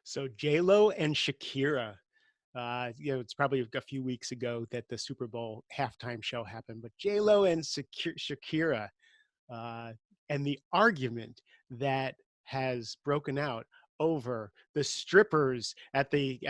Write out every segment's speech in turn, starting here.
So J-Lo and Shakira, it's probably a few weeks ago that the Super Bowl halftime show happened, but J-Lo and Shakira, uh, and the argument that has broken out over the strippers at the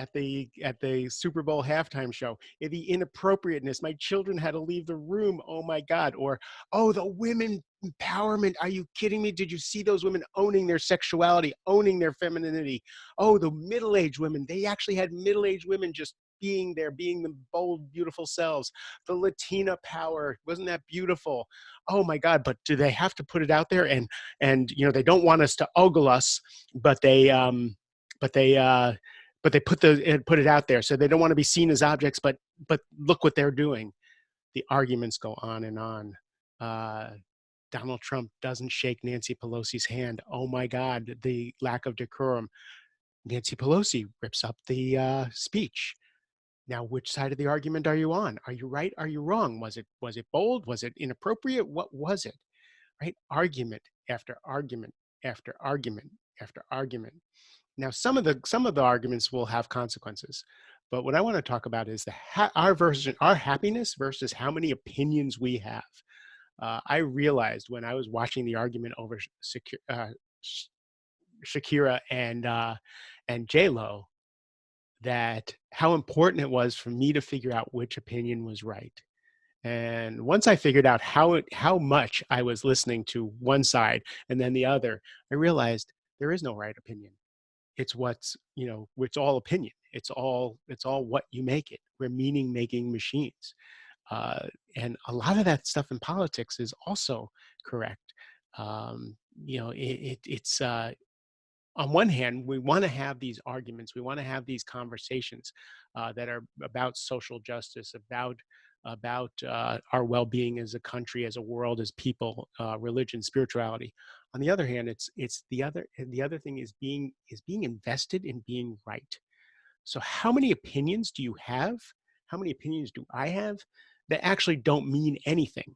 Super Bowl halftime show, the inappropriateness. My children had to leave the room. Oh my God! Or oh, the women empowerment. Are you kidding me? Did you see those women owning their sexuality, owning their femininity? Oh, the middle-aged women. They actually had middle-aged women just being there, being the bold, beautiful selves. The Latina power, wasn't that beautiful? Oh my God, but do they have to put it out there? And they don't want us to ogle us, but but they uh but they put it out there. So they don't want to be seen as objects, but look what they're doing. The arguments go on and on. uh Donald Trump doesn't shake Nancy Pelosi's hand. Oh my God, the lack of decorum. Nancy Pelosi rips up the speech. Now, which side of the argument are you on? Are you right? Are you wrong? Was it bold? Was it inappropriate? What was it? Right? Argument after argument after argument after argument. Now, some of the arguments will have consequences, but what I want to talk about is our happiness versus how many opinions we have. I realized when I was watching the argument over Shakira and J Lo, that how important it was for me to figure out which opinion was right. And once I figured out how much I was listening to one side and then the other, I realized there is no right opinion. It's all opinion. It's all what you make it. We're meaning making machines. And a lot of that stuff in politics is also correct. It's on one hand, we want to have these arguments, we want to have these conversations that are about social justice, about our well-being as a country, as a world, as people, religion, spirituality. On the other hand, the other thing is being invested in being right. So, how many opinions do you have? How many opinions do I have that actually don't mean anything?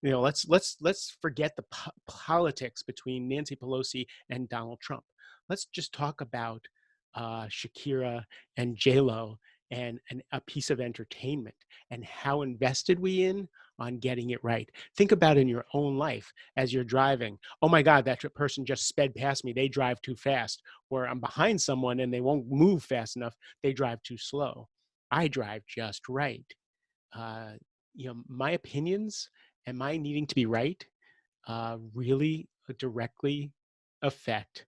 Let's forget the politics between Nancy Pelosi and Donald Trump. Let's just talk about Shakira and J Lo and a piece of entertainment and how invested we in on getting it right. Think about in your own life as you're driving. Oh my God, that person just sped past me. They drive too fast. Or I'm behind someone and they won't move fast enough. They drive too slow. I drive just right. uh, my opinions and my needing to be right really directly affect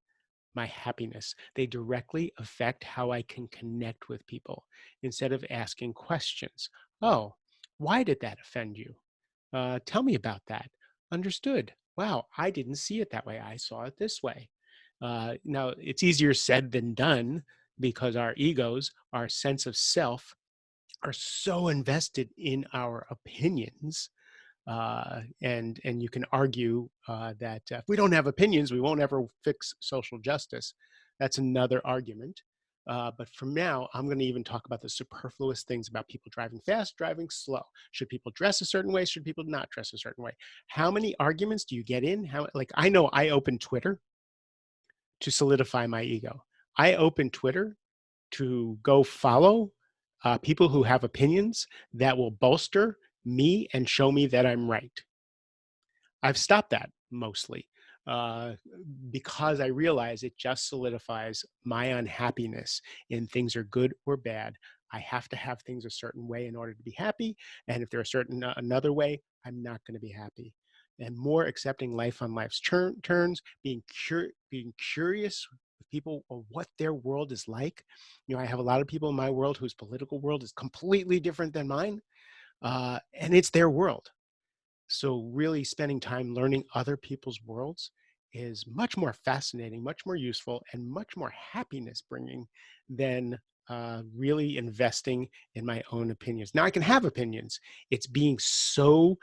my happiness. They directly affect how I can connect with people instead of asking questions. Oh, why did that offend you? Tell me about that. Understood. Wow, I didn't see it that way. I saw it this way. Now, it's easier said than done because our egos, our sense of self, are so invested in our opinions. And you can argue that if we don't have opinions, we won't ever fix social justice. That's another argument. But from now, I'm going to even talk about the superfluous things about people driving fast, driving slow. Should people dress a certain way? Should people not dress a certain way? How many arguments do you get in? Like, I know I open Twitter to solidify my ego. I open Twitter to go follow people who have opinions that will bolster me and show me that I'm right. I've stopped that mostly uh, because I realize it just solidifies my unhappiness in things are good or bad. I have to have things a certain way in order to be happy. And if they're a certain another way, I'm not going to be happy. And more accepting life on life's turns, being curious with people of what their world is like. I have a lot of people in my world whose political world is completely different than mine, and it's their world. So really spending time learning other people's worlds is much more fascinating, much more useful, and much more happiness bringing than really investing in my own opinions. Now I can have opinions. It's being so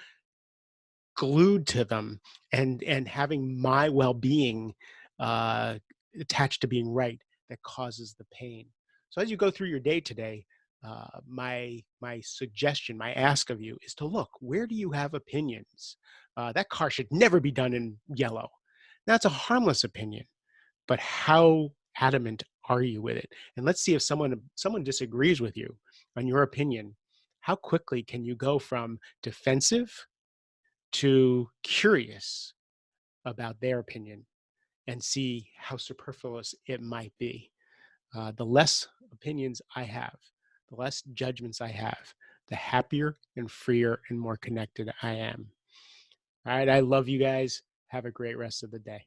glued to them and having my well-being uh, attached to being right that causes the pain. So as you go through your day today, my suggestion, my ask of you is to look, where do you have opinions? That car should never be done in yellow. That's a harmless opinion, but how adamant argue with it. And let's see if someone disagrees with you on your opinion. How quickly can you go from defensive to curious about their opinion and see how superfluous it might be? The less opinions I have, the less judgments I have, the happier and freer and more connected I am. All right. I love you guys. Have a great rest of the day.